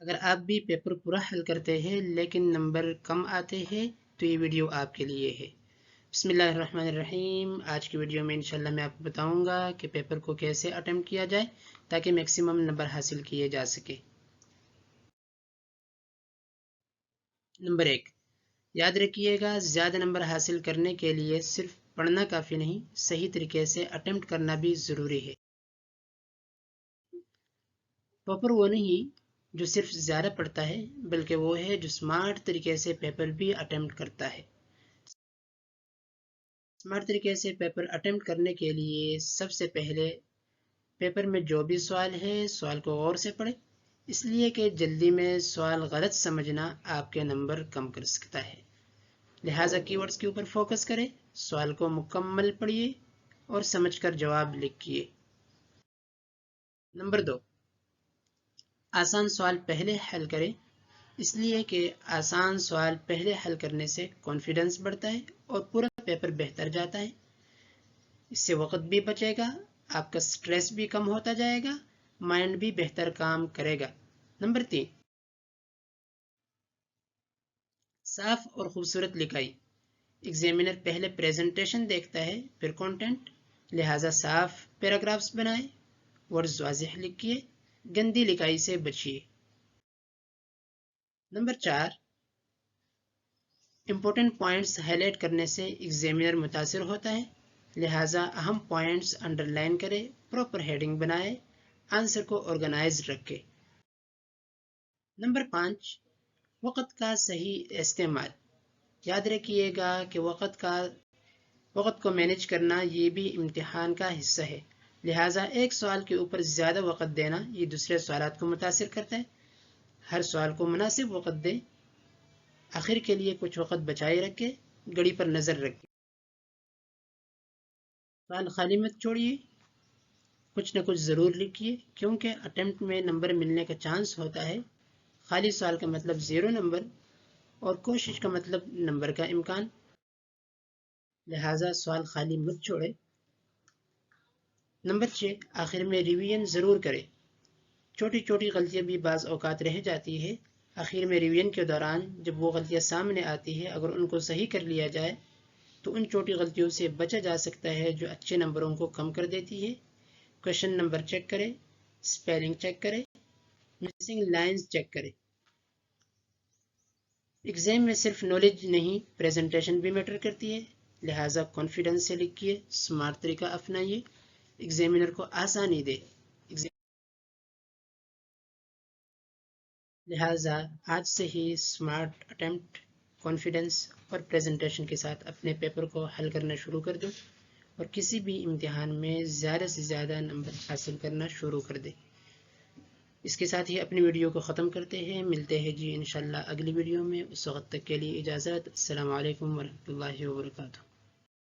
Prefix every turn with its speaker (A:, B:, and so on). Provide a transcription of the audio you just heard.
A: اگر آپ بھی پیپر پورا حل کرتے ہیں لیکن نمبر کم آتے ہیں تو یہ ویڈیو آپ کے لیے ہے۔ بسم اللہ الرحمن الرحیم۔ آج کی ویڈیو میں انشاءاللہ میں آپ کو بتاؤں گا کہ پیپر کو کیسے اٹیمپٹ کیا جائے تاکہ میکسیمم نمبر حاصل کیے جا سکے۔ نمبر 1، یاد رکھیے گا زیادہ نمبر حاصل کرنے کے لیے صرف پڑھنا کافی نہیں، صحیح طریقے سے اٹیمپٹ کرنا بھی ضروری ہے۔ ٹاپر وہ نہیں جو صرف زیادہ پڑھتا ہے، بلکہ وہ ہے جو سمارٹ طریقے سے پیپر بھی اٹیمپٹ کرتا ہے۔ سمارٹ طریقے سے پیپر اٹیمپٹ کرنے کے لیے سب سے پہلے پیپر میں جو بھی سوال ہے سوال کو غور سے پڑھیں، اس لیے کہ جلدی میں سوال غلط سمجھنا آپ کے نمبر کم کر سکتا ہے۔ لہٰذا کی ورڈز کے اوپر فوکس کریں، سوال کو مکمل پڑھیے اور سمجھ کر جواب لکھیے۔ نمبر 2، آسان سوال پہلے حل کریں، اس لیے کہ آسان سوال پہلے حل کرنے سے کانفیڈنس بڑھتا ہے اور پورا پیپر بہتر جاتا ہے۔ اس سے وقت بھی بچے گا، آپ کا سٹریس بھی کم ہوتا جائے گا، مائنڈ بھی بہتر کام کرے گا۔ نمبر 3، صاف اور خوبصورت لکھائی۔ ایگزامینر پہلے پریزنٹیشن دیکھتا ہے پھر کنٹینٹ، لہٰذا صاف پیراگرافز بنائیں، ورڈز واضح لکھیے، گندی لکھائی سے بچیے۔ Number 4، important points highlight کرنے سے ایگزامینر متاثر ہوتا ہے، لہٰذا اہم پوائنٹس انڈر لائن کریں، پراپر ہیڈنگ بنائیں، آنسر کو آرگنائز رکھیں۔ نمبر 5، وقت کا صحیح استعمال۔ یاد رکھیے گا کہ وقت کو مینیج کرنا یہ بھی امتحان کا حصہ ہے، لہٰذا ایک سوال کے اوپر زیادہ وقت دینا یہ دوسرے سوالات کو متاثر کرتا ہے۔ ہر سوال کو مناسب وقت دیں، آخر کے لیے کچھ وقت بچائے رکھیں، گھڑی پر نظر رکھیں۔ سوال خالی مت چھوڑیے، کچھ نہ کچھ ضرور لکھیے، کیونکہ اٹیمپٹ میں نمبر ملنے کا چانس ہوتا ہے۔ خالی سوال کا مطلب 0 نمبر اور کوشش کا مطلب نمبر کا امکان، لہٰذا سوال خالی مت چھوڑے۔ نمبر 6، آخر میں ریویژن ضرور کریں۔ چھوٹی چھوٹی غلطیاں بھی بعض اوقات رہ جاتی ہے، آخر میں ریویژن کے دوران جب وہ غلطیاں سامنے آتی ہے اگر ان کو صحیح کر لیا جائے تو ان چھوٹی غلطیوں سے بچا جا سکتا ہے جو اچھے نمبروں کو کم کر دیتی ہے۔ کوشچن نمبر چیک کریں، سپیلنگ چیک کریں، مسنگ لائنز چیک کریں۔ ایگزام میں صرف نالج نہیں پریزنٹیشن بھی میٹر کرتی ہے، لہٰذا کانفیڈنس سے لکھیے، سمارٹ طریقہ اپنائیے، ایگزامینر کو آسانی دے۔ لہٰذا آج سے ہی سمارٹ اٹیمپٹ، کانفیڈنس اور پریزنٹیشن کے ساتھ اپنے پیپر کو حل کرنا شروع کر دو اور کسی بھی امتحان میں زیادہ سے زیادہ نمبر حاصل کرنا شروع کر دے۔ اس کے ساتھ ہی اپنی ویڈیو کو ختم کرتے ہیں، ملتے ہیں جی انشاءاللہ اگلی ویڈیو میں، اس وقت تک کے لیے اجازت۔ السلام علیکم ورحمۃ اللہ وبرکاتہ۔